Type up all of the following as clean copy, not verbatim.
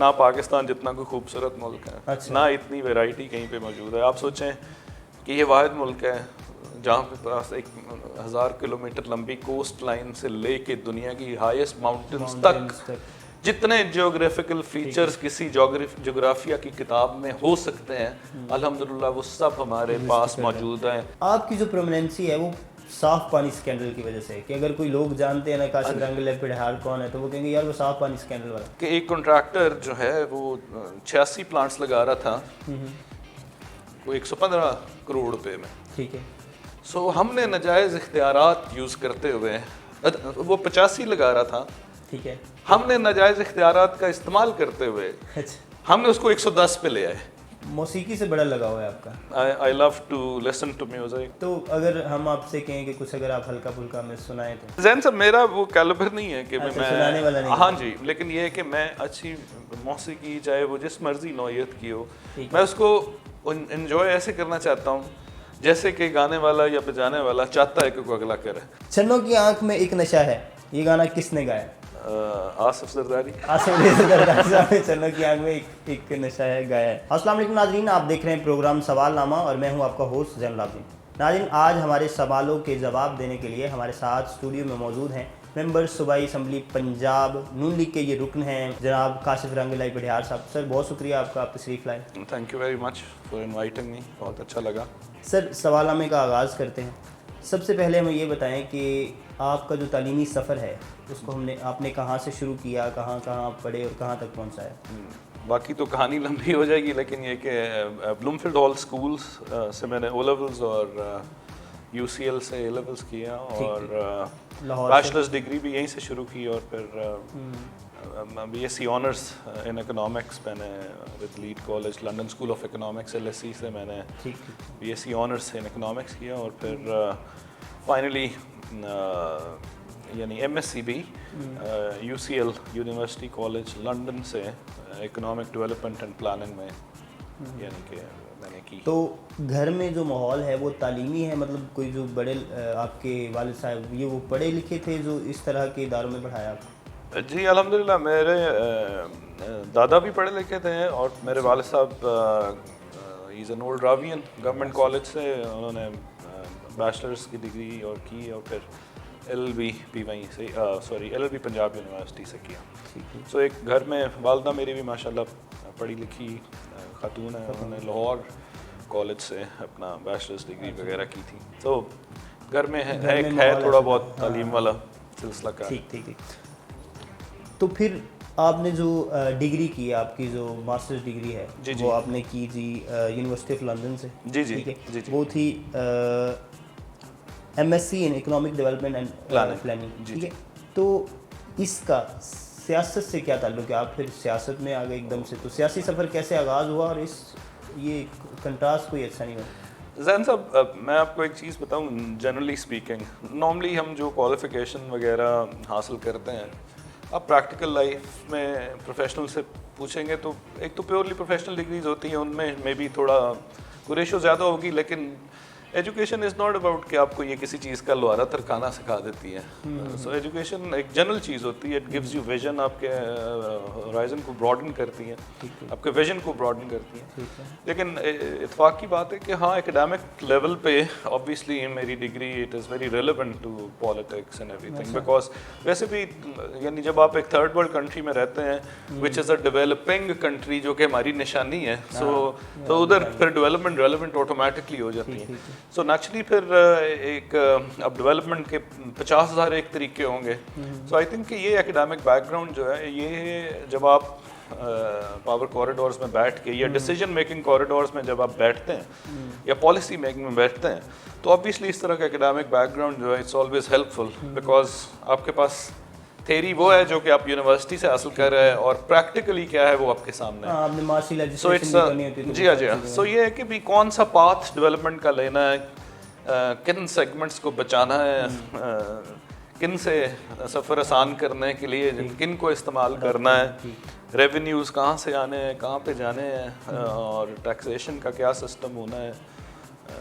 نہ پاکستان جتنا کوئی خوبصورت ملک ہے, اچھا. نہ اتنی ویرائٹی کہیں پہ موجود ہے. آپ سوچیں کہ یہ واحد ملک ہے جہاں پہ پاس 1000 کلومیٹر لمبی کوسٹ لائن سے لے کے دنیا کی ہائیسٹ ماؤنٹنز تک جتنے جیوگرافیکل فیچرز کسی جغرافیہ کی کتاب میں ہو سکتے ہیں, الحمدللہ وہ سب ہمارے پاس موجود ہیں. آپ کی جو پرومیننسی ہے وہ صاف پانی اسکینڈل کی وجہ سے, کہ اگر کوئی لوگ جانتے ہیں نا کاشف رنگ لپڑہار کون ہے تو وہ کہیں گے یار وہ صاف پانی اسکینڈل والا. کہ ایک کنٹریکٹر جو ہے وہ 86 پلانٹس لگا رہا تھا وہ 115 کروڑ روپے میں. ٹھیک ہے. سو ہم نے ناجائز اختیارات یوز کرتے ہوئے, وہ 85 لگا رہا تھا, ٹھیک ہے, ہم نے ناجائز اختیارات کا استعمال کرتے ہوئے ہم نے اس کو 110 پہ لے آئے. موسیقی سے بڑا لگاؤ ہے آپ کا. I love to listen to music. تو اگر ہم آپ سے کہیں کہ کچھ اگر آپ ہلکا پھلکا میں سنائیں تو. زین صاحب میرا وہ کیلیبر نہیں ہے کہ سنانے والا نہیں. ہاں جی, لیکن یہ ہے کہ میں اچھی موسیقی چاہے وہ جس مرضی نوعیت کی ہو, میں اس کو انجوائے ایسے کرنا چاہتا ہوں جیسے کہ گانے والا یا بجانے والا چاہتا ہے کہ کوئی اگلا کرے. چھنوں کی آنکھ میں ایک نشہ ہے, یہ گانا کس نے گایا؟ آصف زرداری. آصف زرداری صاحب نے چھنوں کی آنکھ میں ایک نشہ ہے گایا ہے. السلام علیکم ناظرین, آپ دیکھ رہے ہیں پروگرام سوال نامہ اور میں ہوں آپ کا ہوسٹ زین العابدین. ناظرین, آج ہمارے سوالوں کے جواب دینے کے لیے ہمارے ساتھ اسٹوڈیو میں موجود ہیں ممبر صوبائی اسمبلی پنجاب نون لیگ کے یہ رکن ہیں جناب کاشف رنگ لپڑہار صاحب. سر بہت شکریہ آپ کا, آپ تشریف لائے. Thank you very much for inviting me, بہت اچھا لگا. سر سوال نامے کا آغاز کرتے ہیں. سب سے پہلے ہمیں یہ بتائیں کہ آپ کا جو تعلیمی سفر ہے اس کو آپ نے کہاں سے شروع کیا, کہاں آپ پڑھے اور کہاں تک پہنچا ہے؟ باقی تو کہانی لمبی ہو جائے گی, لیکن یہ کہ بلومفیلڈ ہال اسکولس سے میں نے او لیولز اور یو سی ایل سے اے لیولز کیا, اور بیچلرز ڈگری بھی یہیں سے شروع کی, اور پھر B S C honours in economics میں نے with lead college London School of Economics L S C سے میں نے B S C honours in economics کیا, اور پھر فائنلی یعنی ایم ایس سی بھی U C L University College London سے اکنامک ڈیولپمنٹ اینڈ پلاننگ میں یعنی کہ میں نے کی. تو گھر میں جو ماحول ہے وہ تعلیمی ہے, مطلب کوئی جو بڑے آپ کے والد صاحب یہ وہ پڑھے لکھے تھے جو اس طرح کے اداروں میں پڑھایا آپ؟ جی الحمدللہ, میرے دادا بھی پڑھے لکھے تھے, اور میرے والد صاحب as an old Ravian government college سے انہوں نے بیچلرس کی ڈگری اور کی, اور پھر ایل ایل بی بھی وہیں سے L L B Punjab university سے کیا. سو ایک گھر میں والدہ میری بھی ماشاءاللہ پڑھی لکھی خاتون ہے, انہوں نے لاہور کالج سے اپنا بیچلرس ڈگری وغیرہ کی تھی. تو گھر میں ہے تھوڑا بہت تعلیم والا سلسلہ کا. ٹھیک. تو پھر آپ نے جو ڈگری کی, آپ کی جو ماسٹرز ڈگری ہے وہ آپ نے کی تھی یونیورسٹی آف لندن سے. جی وہ تھی M S C in economic development and planning. ٹھیک ہے. تو اس کا سیاست سے کیا تعلق ہے؟ آپ پھر سیاست میں آ گئے ایک دم سے, تو سیاسی سفر کیسے آغاز ہوا, اور یہ کنٹراسٹ کوئی اچھا نہیں ہوا؟ زین صاحب میں آپ کو ایک چیز بتاؤں, جنرلی اسپیکنگ نارملی ہم جو کوالیفیکیشن وغیرہ حاصل کرتے ہیں, آپ پریکٹیکل لائف میں پروفیشنل سے پوچھیں گے تو ایک تو پیورلی پروفیشنل ڈگریز ہوتی ہیں, ان میں بھی تھوڑا کوئی ریشو زیادہ ہوگی, لیکن ایجوکیشن از ناٹ اباؤٹ کہ آپ کو یہ کسی چیز کا لوہارا ترکانا سکھا دیتی ہے. سو ایجوکیشن ایک جنرل چیز ہوتی ہے, اٹ گیوز یو ویژن, آپ کے ہورائزن کو براڈن کرتی ہیں, آپ کے ویژن کو براڈن کرتی ہیں. لیکن اتفاق کی بات ہے کہ ہاں اکیڈیمک لیول پہ آبویسلی میری degree it is very relevant to politics and everything, because ویسے بھی یعنی جب آپ ایک تھرڈ ورلڈ کنٹری میں رہتے ہیں وچ از اے ڈیولپنگ کنٹری جو کہ ہماری نشانی ہے, تو ادھر پھر ڈیولپمنٹ ریلیونٹ آٹومیٹکلی ہو جاتی ہے. سو نیچرلی پھر ایک اب ڈیولپمنٹ کے 50,000 ایک طریقے ہوں گے. سو آئی تھنک کہ یہ اکیڈیمک بیک گراؤنڈ جو ہے, یہ جب آپ پاور کوریڈورز میں بیٹھ کے یا ڈیسیجن میکنگ کوریڈورز میں جب آپ بیٹھتے ہیں یا پالیسی میکنگ میں بیٹھتے ہیں, تو آبویسلی اس طرح کا اکیڈیمک بیک گراؤنڈ جو ہے اٹس آلویز ہیلپ فل, بیکاز آپ کے پاس تھیری وہ ہے جو کہ آپ یونیورسٹی سے حاصل کر رہے ہیں, اور پریکٹیکلی کیا ہے وہ آپ کے سامنے ہے. جی ہاں. سو یہ ہے کہ بھی کون سا پاتھ ڈیولپمنٹ کا لینا ہے, کن سیگمنٹس کو بچانا ہے, کن سے سفر آسان کرنے کے لیے کن کو استعمال کرنا ہے, ریونیوز کہاں سے آنے ہیں, کہاں پہ جانے ہیں, اور ٹیکسیشن کا کیا سسٹم ہونا ہے,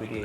PTI?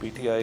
PTI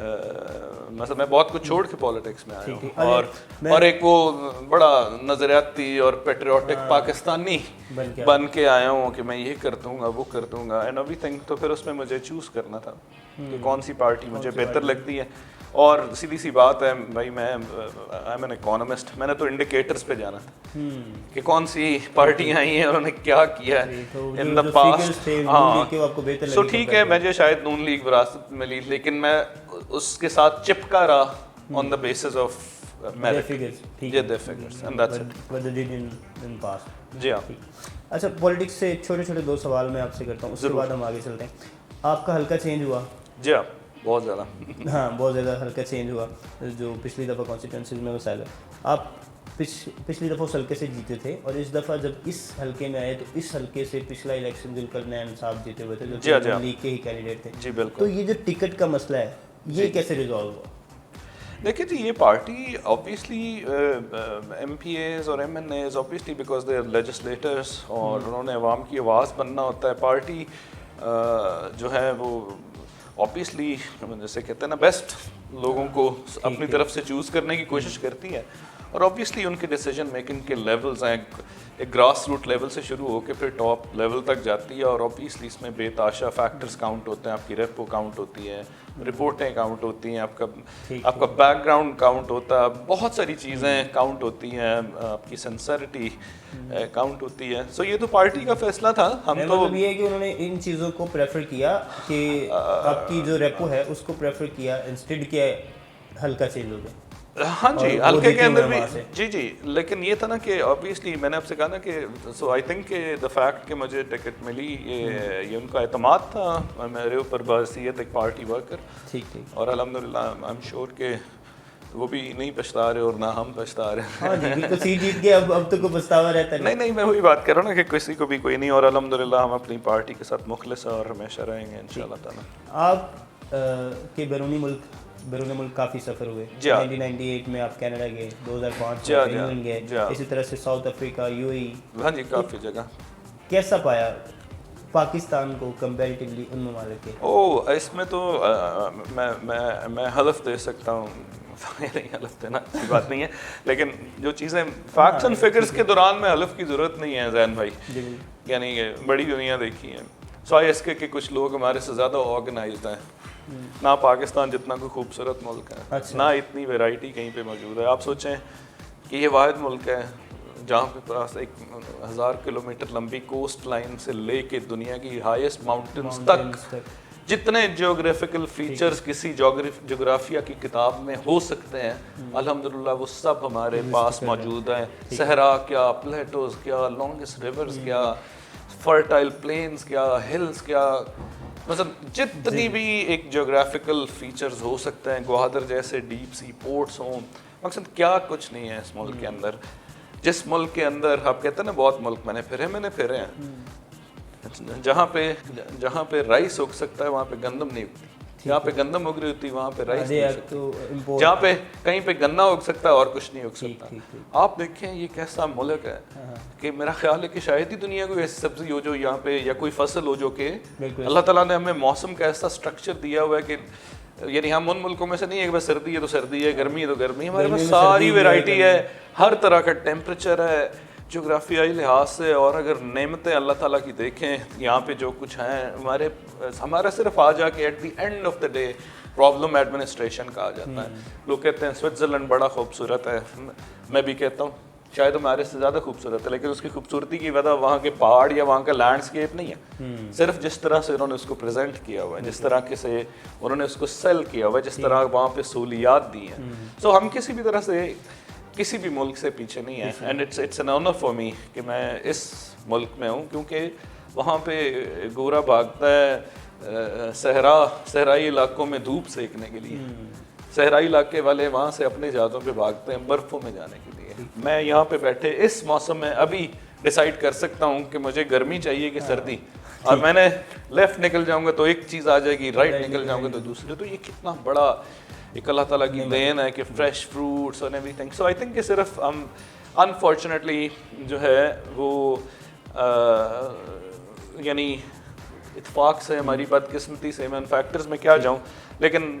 مثلا میں بہت کچھ چھوڑ کے پالیٹکس میں آیا ٹھیک ہوں اور ایک وہ بڑا نظریاتی اور پیٹریوٹک پاکستانی بن کے آیا ہوں کہ میں یہ کر دوں گا وہ کر دوں گا اینڈ ایوری تھنگ. تو پھر اس میں مجھے چوز کرنا تھا کہ کون سی پارٹی مجھے بہتر لگتی ہے. اور سیدھی سی بات ہے بھائی, میں آئی ایم این اکانومسٹ, میں نے تو انڈیکیٹرز پہ جانا تھا کہ کون سی پارٹیاں آئی ہیں, انہوں نے کیا کیا ہے ان دا پاسٹ. ہاں سو ٹھیک ہے, مجھے شاید نون لیگ وراثت ملی, لیکن میں اس کے ساتھ چپکا رہا آن دا بیسس آف میرٹ. جی ہاں. اچھا, پولیٹکس سے چھوٹے چھوٹے دو سوال میں آپ سے کرتا ہوں, اس کے بعد ہم آگے چلتے ہیں. آپ کا حلقہ چینج ہوا؟ جی ہاں, بہت زیادہ. ہاں, بہت زیادہ حلقہ چینج ہوا. جو پچھلی دفعہ کانسٹیٹوئنسیز میں مسائل ہے, آپ پچھلی دفعہ اس حلقے سے جیتے تھے, اور اس دفعہ جب اس حلقے میں آئے تو اس حلقے سے پچھلا الیکشن ذو القرنین صاحب جیتے ہوئے تھے جو لیگ کے ہی کینڈیڈیٹ تھے. جی بالکل. تو یہ جو ٹکٹ کا مسئلہ ہے یہ کیسے ریزالو ہوا؟ دیکھیے جی, یہ party obviously M P As اور M N As obviously because they are legislators, اور انہوں نے عوام کی آواز بننا ہوتا ہے. پارٹی جو ہے وہ آبویسلی جیسے کہتے ہیں نا بیسٹ لوگوں کو اپنی طرف سے چوز کرنے کی کوشش کرتی ہے, اور آبویسلی ان کے ڈیسیجن میکنگ کے لیولز ہیں, ایک گراس روٹ لیول سے شروع ہو کے پھر ٹاپ لیول تک جاتی ہے. اور آبویسلی اس میں بے تحاشا فیکٹرز کاؤنٹ ہوتے ہیں, آپ کی ریپو کاؤنٹ ہوتی ہے, رپورٹیں کاؤنٹ ہوتی ہیں, آپ کا بیک گراؤنڈ کاؤنٹ ہوتا ہے, بہت ساری چیزیں کاؤنٹ ہوتی ہیں, آپ کی سنسرٹی کاؤنٹ ہوتی ہے. سو یہ تو پارٹی کا فیصلہ تھا. ہم تو یہ ہے کہ انہوں نے ان چیزوں کو پریفر کیا کہ آپ کی جو ریپو ہے اس کو پریفر کیا انسٹیڈ کہ ہلکا چینج ہو گیا. ہاں جی, ہلکے کے اندر بھی جی لیکن یہ تھا نا کہ آبویسلی میں نے آپ سے کہا نا کہ سو آئی تھنک کہ دا فیکٹ کہ مجھے ٹکٹ ملی یہ ان کا اعتماد تھا میرے اوپر بحیثیت ایک پارٹی ورکر. ٹھیک, اور الحمدللہ آئی ایم شیور کہ وہ بھی نہیں پچھتا رہے اور نہ ہم پچھتا رہے. ہاں جی, بالکل سیٹ جیت کے اب تو کوئی پچھتاوا رہتا ہے نہیں, میں وہی بات کر رہا ہوں نا کہ کسی کو بھی کوئی نہیں, اور الحمدللہ ہم اپنی پارٹی کے ساتھ مخلص ہیں اور ہمیشہ رہیں گے انشاءاللہ تعالیٰ. آپ کے بیرون ملک کافی سفر ہوئے. 1998 میں آپ کینیڈا گئے, 2005 میں انگلینڈ گئے, اسی طرح سے ساؤتھ افریقہ, یو اے ای. ہاں جی, کافی جگہ. کیسا پایا پاکستان کو کمپیریٹیولی ان ممالک کے؟ اس میں تو میں حلف دے سکتا ہوں, نہیں حلف دینا اچھی بات نہیں ہے, لیکن جو چیزیں فیکٹس اینڈ فگرز کے دوران میں حلف کی ضرورت نہیں ہے زین بھائی, یعنی کہ بڑی دنیا دیکھی ہے. سوائے اس کے کہ کچھ لوگ ہمارے سے زیادہ آرگنائزڈ ہیں. نہ پاکستان جتنا کوئی خوبصورت ملک ہے, نہ اتنی ویرائٹی کہیں پہ موجود ہے. آپ سوچیں کہ یہ واحد ملک ہے جہاں پہ پاس 1000 کلومیٹر لمبی کوسٹ لائن سے لے کے دنیا کی ہائیسٹ ماؤنٹنز تک جتنے جیوگرافیکل فیچرز کسی جغرافیہ کی کتاب میں ہو سکتے ہیں, الحمدللہ وہ سب ہمارے پاس موجود ہیں. صحرا کیا, پلیٹوز کیا, لانگسٹ ریورز کیا, فرٹائل پلینز کیا, ہلز کیا, مطلب جتنی بھی ایک جیوگرافیکل فیچرز ہو سکتے ہیں, گوادر جیسے ڈیپ سی پورٹس ہوں, مقصد کیا کچھ نہیں ہے اس ملک کے اندر. جس ملک کے اندر آپ کہتے ہیں نا بہت ملک میں نے پھرے ہیں, جہاں پہ رائس اگ سکتا ہے وہاں پہ گندم نہیں اگتی, جہاں پہ گندم اگ رہی ہوتی وہاں پہ رائس نہیں اگ سکتی, جہاں پہ کہیں پہ گنا اگ سکتا ہے اور کچھ نہیں اگ سکتا. آپ دیکھیں یہ کیسا ملک ہے کہ میرا خیال ہے کہ شاید ہی دنیا کوئی ایسی سبزی ہو جو یہاں پہ, یا کوئی فصل ہو جو کہ اللہ تعالیٰ نے ہمیں موسم کا ایسا اسٹرکچر دیا ہوا ہے کہ یعنی ہم ان ملکوں میں سے نہیں ہے کہ بس سردی ہے تو سردی ہے, گرمی ہے تو گرمی ہے. ہمارے پاس ساری ویرائٹی ہے, ہر طرح کا ٹیمپریچر ہے جغرافیائی لحاظ سے. اور اگر نعمتیں اللہ تعالیٰ کی دیکھیں یہاں پہ جو کچھ ہیں ہمارا صرف آ جا کے at the end of the day problem administration کا آ جاتا ہے. لوگ کہتے ہیں سوئٹزرلینڈ بڑا خوبصورت ہے, میں بھی کہتا ہوں شاید ہمارے سے زیادہ خوبصورت ہے, لیکن اس کی خوبصورتی کی وجہ وہاں کے پہاڑ یا وہاں کا لینڈسکیپ نہیں ہے, صرف جس طرح سے انہوں نے اس کو پریزنٹ کیا ہوا ہے, جس طرح سے انہوں نے اس کو سیل کیا ہوا ہے, جس طرح وہاں پہ سہولیات دی ہیں. سو ہم کسی بھی طرح سے کسی بھی ملک سے پیچھے نہیں ہیں, and it's an honour for me کہ میں اس ملک میں ہوں, کیونکہ وہاں پہ گورا بھاگتا ہے صحرائی علاقوں میں دھوپ سیکنے کے لیے, صحرائی علاقے والے وہاں سے اپنے جہازوں پہ بھاگتے ہیں برفوں میں جانے کے لیے. میں یہاں پہ بیٹھے اس موسم میں ابھی ڈیسائیڈ کر سکتا ہوں کہ مجھے گرمی چاہیے کہ سردی, اور میں نے لیفٹ نکل جاؤں گا تو ایک چیز آ جائے گی, رائٹ نکل جاؤں گا تو دوسری. تو یہ کتنا بڑا ایک اللہ تعالیٰ کی دین ہے کہ فریش فروٹس اور every thing. So I think کہ صرف ہم انفارچونیٹلی جو ہے وہ یعنی اتفاق سے, ہماری بدقسمتی سے, میں ان فیکٹرز میں کیا جاؤں, لیکن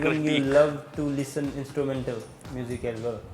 Even you love to listen instrumental music as well.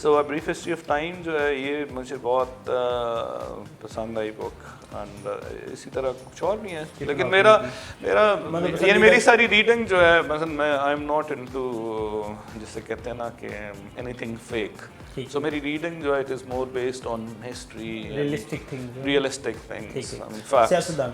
So a brief history of time جو ہے یہ مجھے بہت پسند آئی بک، اینڈ اسی طرح کچھ اور بھی ہیں، لیکن میرا یعنی میری ساری ریڈنگ جو ہے مثلا میں آئی ایم ناٹ انٹو جسے کہتے ہیں نا کہ اینی تھنگ فیک، سو میری ریڈنگ جو ہے it is more based on history, realistic things, سیاستدان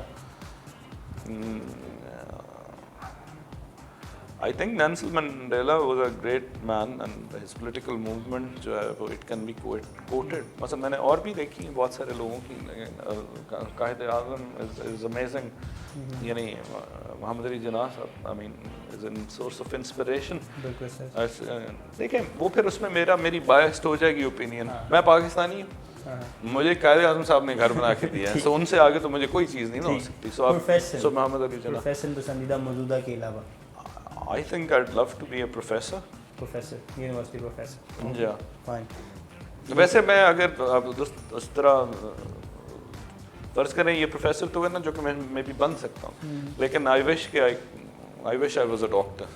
I think Nelson Mandela was a great man and his political movement جو ہے وہ it can be quoted. مثلا میں نے اور بھی دیکھی ہیں بہت سارے لوگوں کی، قائد اعظم is amazing، یعنی محمد علی جناح صاحب I mean is a source of inspiration. دیکھیں وہ پھر اس میں میری biased ہو جائے گی اوپینین، میں پاکستانی ہوں، مجھے قائد اعظم صاحب نے گھر بنا کے دیا ہے، سو ان سے آگے تو مجھے کوئی چیز نہیں ہو سکتی. سو محمد علی جناح پروفیشن پسندیدہ موجودہ کے علاوہ I think I'd love to be a professor. University professor. Yeah. Fine. ویسے میں اگر اس طرح فرض کریں یہ پروفیسر تو ہے نا جو کہ میں بھی بن سکتا ہوں، لیکن I wish I was a doctor.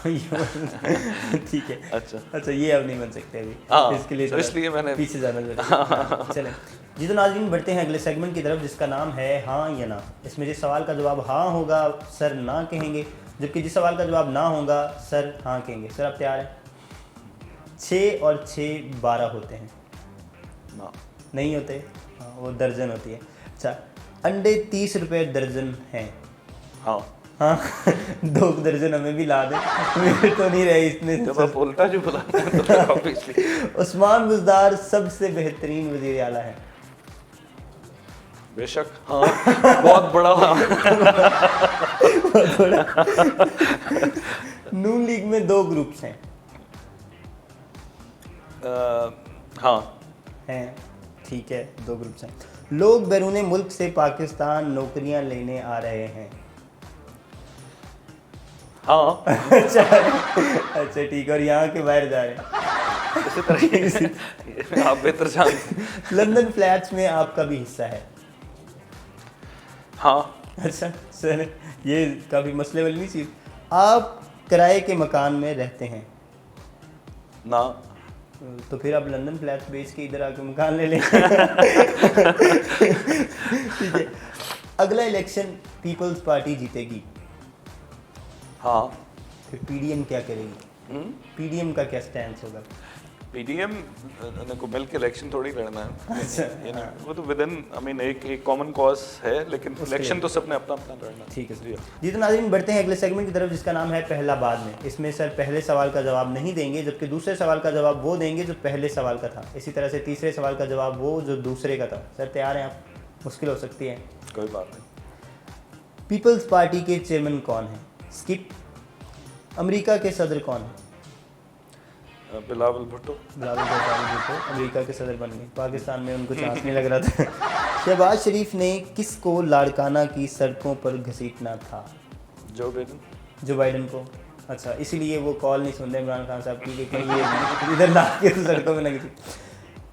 ٹھیک ہے. اچھا یہ اب نہیں بن سکتے ابھی، اس کے لیے اس لیے میں نے پیچھے جانا ضروری. چلیں جی تو ناظرین بڑھتے ہیں اگلے سیگمنٹ کی طرف جس کا نام ہے ہاں یا نہ. اس میں جس سوال کا جواب ہاں ہوگا سر نہ کہیں گے، جبکہ جس سوال کا جواب نہ ہوگا سر ہاں کہیں گے. سر آپ تیار ہیں؟ 6 اور 6 12 ہوتے ہیں. نہیں ہوتے؟ ہاں وہ درجن ہوتی ہے. اچھا انڈے 30 روپے درجن ہیں. ہاں 2 درجن ہمیں بھی لا دیں، میرے تو نہیں رہے اتنے. الٹا جو بلا عثمان بزدار سب سے بہترین وزیر اعلیٰ ہے. بے شک ہاں، بہت بڑا. نون لیگ میں 2 گروپس ہیں. ہاں ہیں ٹھیک ہے 2 گروپس ہیں. لوگ بیرون ملک سے پاکستان نوکریاں لینے آ رہے ہیں. ہاں اچھا ٹھیک ہے، اور یہاں کے باہر جا رہے ہیں. اسی طرح آپ بہتر جانتے. لندن فلیٹس میں آپ کا بھی حصہ ہے. ہاں. اچھا سر یہ کافی مسئلے والی نہیں چیز. آپ کرائے کے مکان میں رہتے ہیں. نہ. تو پھر آپ لندن فلیٹ بیچ کے ادھر آ کے مکان لے لیں. ٹھیک ہے. اگلا الیکشن پیپلز پارٹی جیتے گی. ہاں. پھر پی ڈی ایم کیا کرے گی؟ پی ڈی ایم کا کیا سٹینس ہوگا؟ پی ڈی ایم کو مل کے الیکشن تھوڑی لڑنا ہے، وہ تو ود ان آئی مین ایک کامن کاز ہے، لیکن الیکشن تو سب نے اپنا اپنا لڑنا. ٹھیک ہے جی تو ناظرین بڑھتے ہیں اگلے سیگمنٹ کی طرف جس کا نام ہے پہلا بعد میں. اس میں سر پہلے سوال کا جواب نہیں دیں گے، جبکہ دوسرے سوال کا جواب وہ دیں گے جو پہلے سوال کا تھا. اسی طرح سے تیسرے سوال کا جواب وہ جو دوسرے کا تھا. سر تیار ہیں آپ؟ مشکل ہو سکتی ہے. کوئی بات نہیں. پیپلز پارٹی کے چیئرمین کون ہیں؟ اسکپ. امریکہ کے صدر کون ہیں؟ بلاول بھٹو. امریکہ کے صدر بن گئے. پاکستان میں ان کو چانس نہیں لگ رہا تھا. شہباز شریف نے کس کو لاڑکانہ کی سڑکوں پر گھسیٹنا تھا؟ جو بائیڈن کو. اچھا اسی لیے وہ کال نہیں سن رہے عمران خان صاحب کی کہ یہ ادھر لا کے سڑکوں میں نہ گھسی.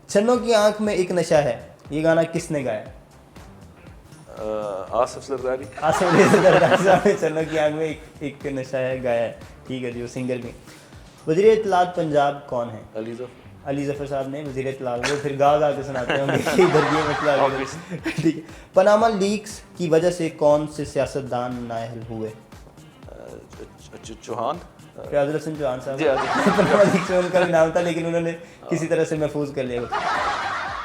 چھنوں کی آنکھ میں ایک نشہ ہے، یہ گانا کس نے گایا؟ آصف زرداری. آصف زرداری صاحب نے چھنوں کی آنکھ میں ایک نشہ ہے گایا ہے. ٹھیک ہے جی وہ سنگر بھی. وزیر اطلاعات پنجاب کون ہے؟ علی ظفر صاحب نے وزیر اطلاعات. وہ پھر گا کے سناتے ہوں گے کہ ادھر یہ مسئلہ. ٹھیک ہے. پاناما لیکس کی وجہ سے کون سے سیاستدان نااہل ہوئے؟ چوہان. فیاض الحسن چوہان صاحب. پاناما لیکس میں ان کا بھی نام تھا لیکن انہوں نے کسی طرح سے محفوظ کر لیا.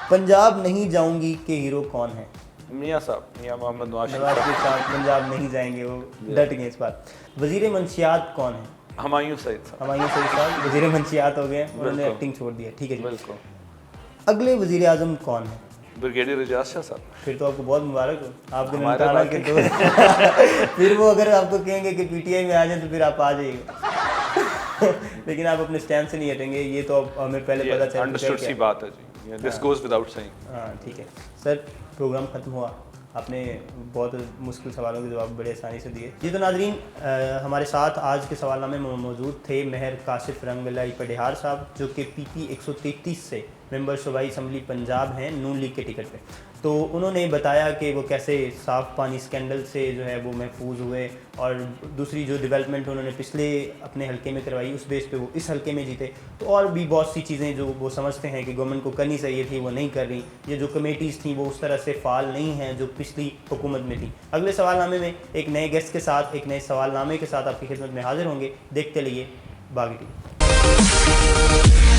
پنجاب نہیں جاؤں گی کے ہیرو کون ہے؟ میاں صاحب. میاں محمد نواز شریف صاحب پنجاب نہیں جائیں گے، وہ ڈٹ گئے اس بات. وزیر منشیات کون ہے؟ ہمایوں سعید صاحب. ہمایوں سعید صاحب وزیر منشیات ہو گئے، انہوں نے ایکٹنگ چھوڑ دی ہے. ٹھیک ہے جی. بالکل. اگلے وزیر اعظم کون ہے؟ بریگیڈیئر اجاز شاہ صاحب. پھر تو آپ کو بہت مبارک ہو، آپ کے ننکانہ کے دوست. پھر وہ اگر آپ کو کہیں گے کہ پی ٹی آئی میں آ جائیں تو پھر آپ آ جائیے گا. لیکن آپ اپنے اسٹینڈ سے نہیں ہٹیں گے، یہ تو ہمیں پہلے پتہ چل انڈرسٹوڈ سی بات ہے جی. This goes without saying. ہاں ٹھیک ہے سر پروگرام ختم ہوا. آپ نے بہت مشکل سوالوں کے جواب بڑے آسانی سے دیے. جی تو ناظرین ہمارے ساتھ آج کے سوال نامے میں موجود تھے مہر کاشف رنگ اللہ پڈیہار صاحب جو کہ پی پی 133 سے ممبر صوبائی اسمبلی پنجاب ہیں نون لیگ کے ٹکٹ پہ. تو انہوں نے بتایا کہ وہ کیسے صاف پانی اسکینڈل سے جو ہے وہ محفوظ ہوئے, اور دوسری جو ڈیولپمنٹ انہوں نے پچھلے اپنے حلقے میں کروائی اس بیس پہ وہ اس حلقے میں جیتے. تو اور بھی بہت سی چیزیں جو وہ سمجھتے ہیں کہ گورنمنٹ کو کرنی چاہیے تھی وہ نہیں کر رہی, یہ جو کمیٹیز تھیں وہ اس طرح سے فعال نہیں ہیں جو پچھلی حکومت میں تھیں. اگلے سوال نامے میں ایک نئے گیسٹ کے ساتھ, ایک نئے سوال نامے کے ساتھ آپ کی خدمت میں حاضر ہوں گے. دیکھتے رہیے باغی ٹی وی.